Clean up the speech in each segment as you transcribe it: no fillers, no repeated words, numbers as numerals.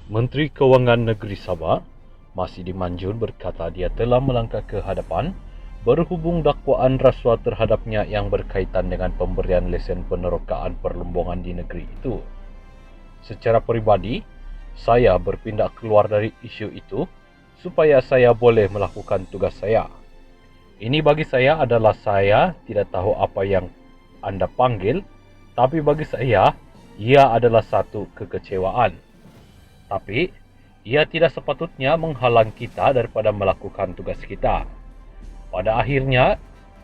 Menteri Kewangan Negeri Sabah, Masidi Manjun berkata dia telah melangkah ke hadapan berhubung dakwaan rasuah terhadapnya yang berkaitan dengan pemberian lesen penerokaan perlombongan di negeri itu. Secara peribadi, saya berpindah keluar dari isu itu supaya saya boleh melakukan tugas saya. Ini bagi saya adalah saya tidak tahu apa yang anda panggil, tapi bagi saya, ia adalah satu kekecewaan. Tapi, ia tidak sepatutnya menghalang kita daripada melakukan tugas kita. Pada akhirnya,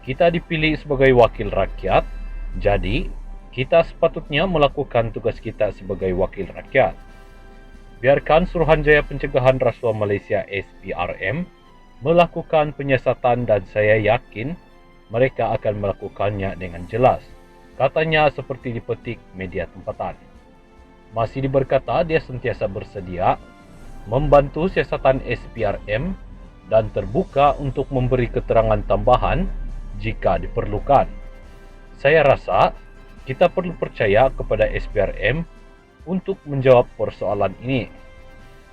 kita dipilih sebagai wakil rakyat, jadi kita sepatutnya melakukan tugas kita sebagai wakil rakyat. Biarkan Suruhanjaya Pencegahan Rasuah Malaysia SPRM melakukan penyiasatan dan saya yakin mereka akan melakukannya dengan jelas, katanya seperti dipetik media tempatan. Masih berkata dia sentiasa bersedia membantu siasatan SPRM dan terbuka untuk memberi keterangan tambahan jika diperlukan. Saya rasa kita perlu percaya kepada SPRM untuk menjawab persoalan ini.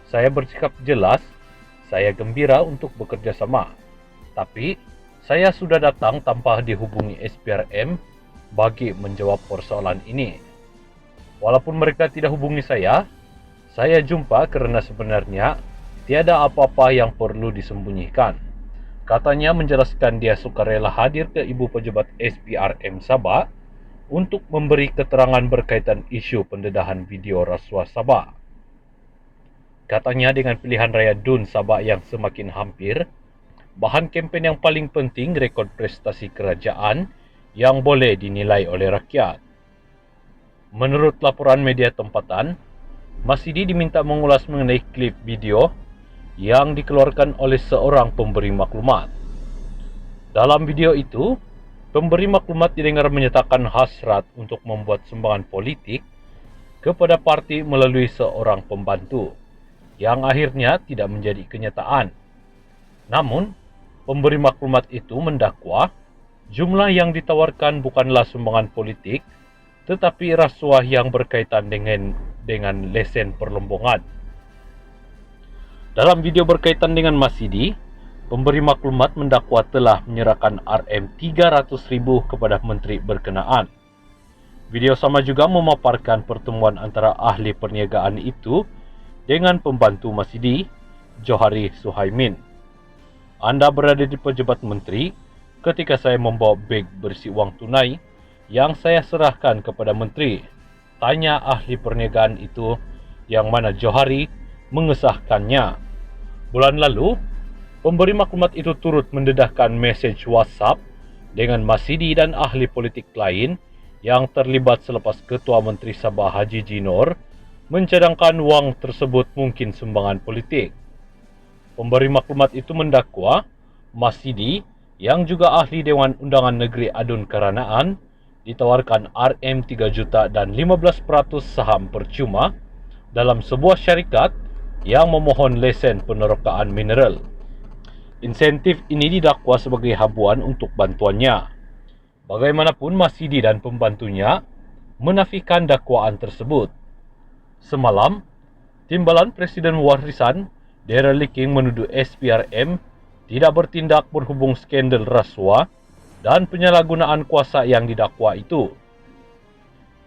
Saya bersikap jelas, saya gembira untuk bekerja sama. Tapi, saya sudah datang tanpa dihubungi SPRM bagi menjawab persoalan ini. Walaupun mereka tidak hubungi saya jumpa kerana sebenarnya tiada apa-apa yang perlu disembunyikan. Katanya menjelaskan dia sukarela hadir ke Ibu Pejabat SPRM Sabah untuk memberi keterangan berkaitan isu pendedahan video rasuah Sabah. Katanya dengan pilihan raya DUN Sabah yang semakin hampir, bahan kempen yang paling penting rekod prestasi kerajaan yang boleh dinilai oleh rakyat. Menurut laporan media tempatan, Masidi diminta mengulas mengenai klip video yang dikeluarkan oleh seorang pemberi maklumat. Dalam video itu, pemberi maklumat didengar menyatakan hasrat untuk membuat sumbangan politik kepada parti melalui seorang pembantu, yang akhirnya tidak menjadi kenyataan. Namun, pemberi maklumat itu mendakwa jumlah yang ditawarkan bukanlah sumbangan politik, tetapi rasuah yang berkaitan dengan lesen perlombongan. Dalam video berkaitan dengan Masidi, pemberi maklumat mendakwa telah menyerahkan RM300,000 kepada menteri berkenaan. Video sama juga memaparkan pertemuan antara ahli perniagaan itu dengan pembantu Masidi, Johari Suhaimin. Anda berada di pejabat menteri ketika saya membawa beg berisi wang tunai yang saya serahkan kepada menteri, tanya ahli perniagaan itu, yang mana Johari mengesahkannya. Bulan lalu, pemberi maklumat itu turut mendedahkan mesej WhatsApp dengan Masidi dan ahli politik lain yang terlibat selepas Ketua Menteri Sabah Haji Jinor mencadangkan wang tersebut mungkin sumbangan politik. Pemberi maklumat itu mendakwa Masidi yang juga ahli Dewan Undangan Negeri Adun Karanaan ditawarkan RM3 juta dan 15% saham percuma dalam sebuah syarikat yang memohon lesen penerokaan mineral. Insentif ini didakwa sebagai habuan untuk bantuannya. Bagaimanapun, Masidi dan pembantunya menafikan dakwaan tersebut. Semalam, Timbalan Presiden Warisan, Daryl King, menuduh SPRM tidak bertindak berhubung skandal rasuah dan penyalahgunaan kuasa yang didakwa itu.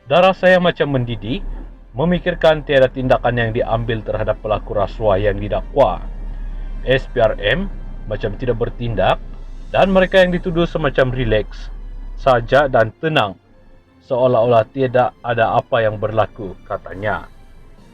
Darah saya macam mendidih memikirkan tiada tindakan yang diambil terhadap pelaku rasuah yang didakwa. SPRM macam tidak bertindak dan mereka yang dituduh semacam rileks saja dan tenang, seolah-olah tiada ada apa yang berlaku, katanya.